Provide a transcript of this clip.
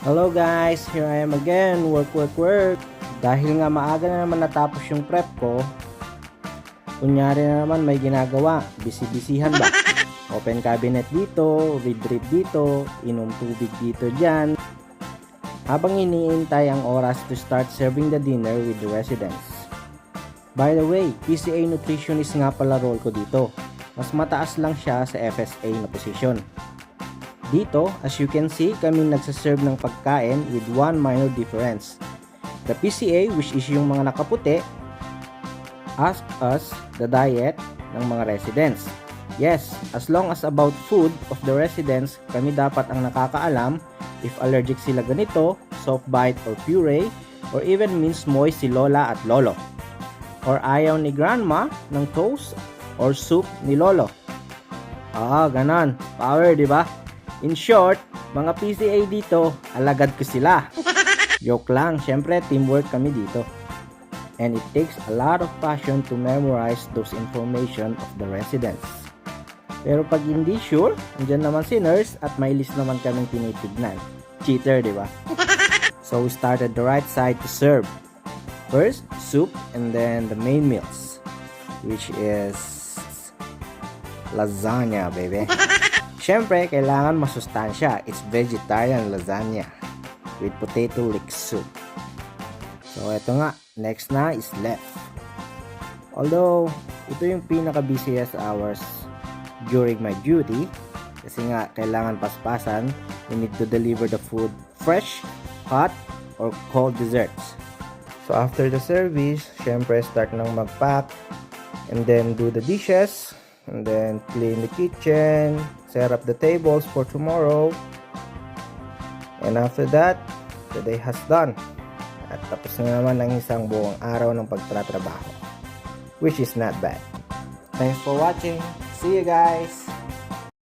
Hello guys, here I am again, work. Dahil nga maaga na naman natapos yung prep ko, kunyari na naman may ginagawa, busy-busyhan ba? Open cabinet dito, read dito, inom tubig dito dyan. Habang iniintay ang oras to start serving the dinner with the residents. By the way, PCA nutritionist nga pala role ko dito. Mas mataas lang siya sa FSA na posisyon. Dito, as you can see, kami nagsaserve ng pagkain with one minor difference. The PCA, which is yung mga nakaputi, ask us the diet ng mga residents. Yes, as long as about food of the residents, kami dapat ang nakakaalam if allergic sila ganito, soft bite or puree, or even minced moist si lola at lolo. Or ayaw ni grandma ng toast or soup ni lolo. Ganon. Power, di ba? In short, mga PCA dito, alagad ko sila. Joke lang, syempre teamwork kami dito. And it takes a lot of passion to memorize those information of the residents. Pero pag hindi sure, andyan naman si nurse at may list naman kaming tinitignan. Cheater, di ba? So we started the right side to serve. First, soup and then the main meals, which is lasagna, baby. Siyempre, kailangan masustansya. It's vegetarian lasagna with potato leek soup. So, ito nga. Next na is left. Although, ito yung pinaka-busiest hours during my duty. Kasi nga, kailangan paspasan. We need to deliver the food fresh, hot, or cold desserts. So, after the service, siyempre, start nang mag-pack. And then, do the dishes. And then clean the kitchen, set up the tables for tomorrow. And after that, the day has done. At tapos na naman ang isang buong araw ng pagtatrabaho, which is not bad. Thanks for watching. See you guys!